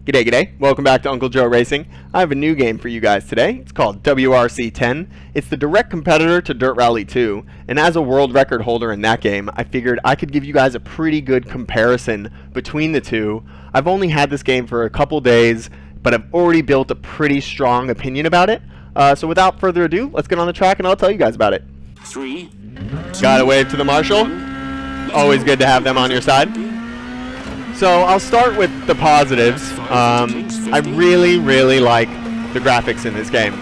G'day, g'day. Welcome back to Uncle Joe Racing. I have a new game for you guys today. It's called WRC 10. It's the direct competitor to Dirt Rally 2, and as a world record holder in that game, I figured I could give you guys a pretty good comparison between the two. I've only had this game for a couple days, but I've already built a pretty strong opinion about it. So without further ado, let's get on the track and I'll tell you guys about it. 3, 2, Gotta wave to the marshal. Always good to have them on your side. So I'll start with the positives. I really like the graphics in this game.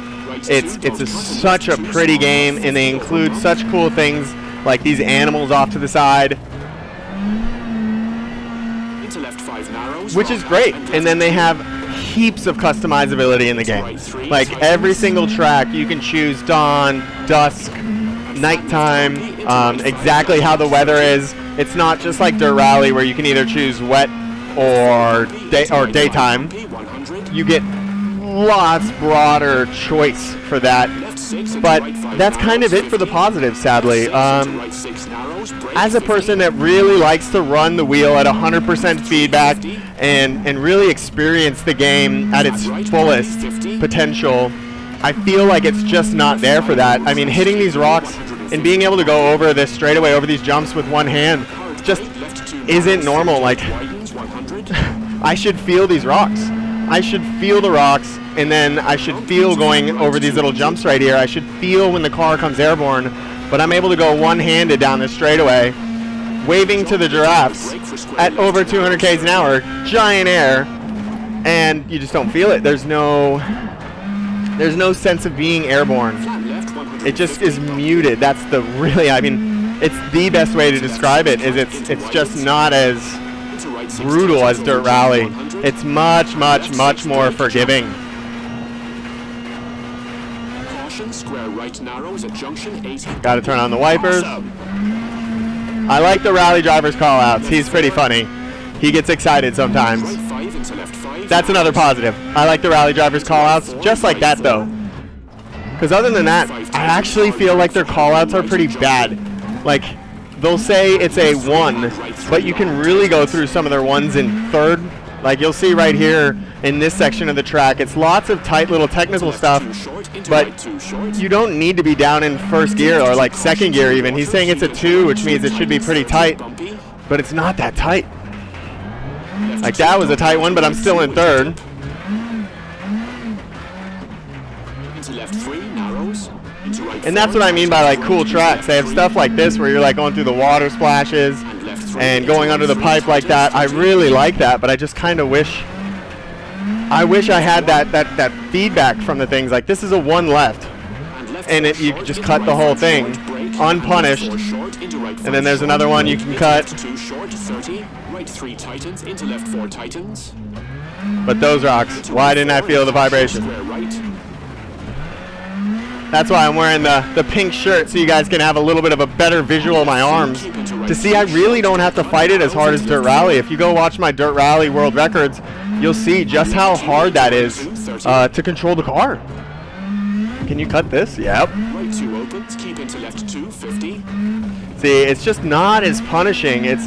It's such a pretty game, and they include such cool things like these animals off to the side, which is great. And then they have heaps of customizability in the game. Like every single track, you can choose dawn, dusk, nighttime, exactly how the weather is. It's not just like Dirt Rally where you can either choose wet or daytime. You get lots broader choice for that. But that's kind of it for the positives, sadly. As a person that really likes to run the wheel at 100% feedback and really experience the game at its fullest potential, I feel like it's just not there for that. I mean, hitting these rocks and being able to go over this straightaway, over these jumps with one hand, just isn't normal. Like, I should feel these rocks. I should feel the rocks, and then I should feel going over these little jumps right here. I should feel when the car comes airborne, but I'm able to go one-handed down this straightaway, waving to the giraffes at over 200 k's an hour, giant air, and you just don't feel it. There's no sense of being airborne. It just is muted. That's the really, I mean, it's the best way to describe it, is it's just not as brutal as Dirt Rally. It's much more forgiving. Gotta turn on the wipers. I like the rally driver's call-outs. He's pretty funny. He gets excited sometimes. That's another positive. I like the rally driver's call-outs just like that, though. Because other than that, I actually feel like their call-outs are pretty bad. Like, they'll say it's a 1, but you can really go through some of their ones in third. Like you'll see right here in this section of the track, it's lots of tight little technical stuff, but you don't need to be down in first gear or like second gear even. He's saying it's a 2, which means it should be pretty tight, but it's not that tight. Like that was a tight one, but I'm still in third. And that's what I mean by like cool tracks. They have stuff like this where you're like going through the water splashes and going under the pipe like that. I really like that, but I just kind of wish I had that feedback from the things. Like this is a 1 left, and you can just cut the whole thing unpunished. And then there's another one you can cut. But those rocks, why didn't I feel the vibration? That's why I'm wearing the pink shirt, so you guys can have a little bit of a better visual of my arms to see I really don't have to fight it as hard as Dirt Rally. If you go watch my Dirt Rally world records, you'll see just how hard that is to control the car. Can you cut this? Yep. See, it's just not as punishing. It's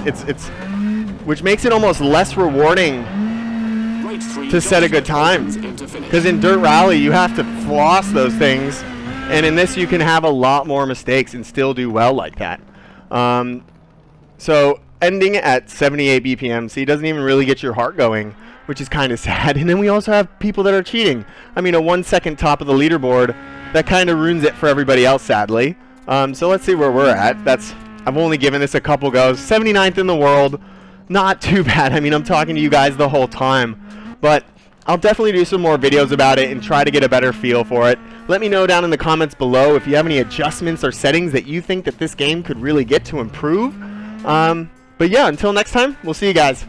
which makes it almost less rewarding to set a good time. Because in Dirt Rally, you have to floss those things. And in this, you can have a lot more mistakes and still do well like that. So ending at 78 BPM, so he doesn't even really get your heart going, which is kind of sad. And then we also have people that are cheating. I mean, a 1 second top of the leaderboard, that kind of ruins it for everybody else, sadly. So let's see where we're at. I've only given this a couple goes. 79th in the world, not too bad. I mean, I'm talking to you guys the whole time. But I'll definitely do some more videos about it and try to get a better feel for it. Let me know down in the comments below if you have any adjustments or settings that you think that this game could really get to improve. But yeah, until next time, we'll see you guys.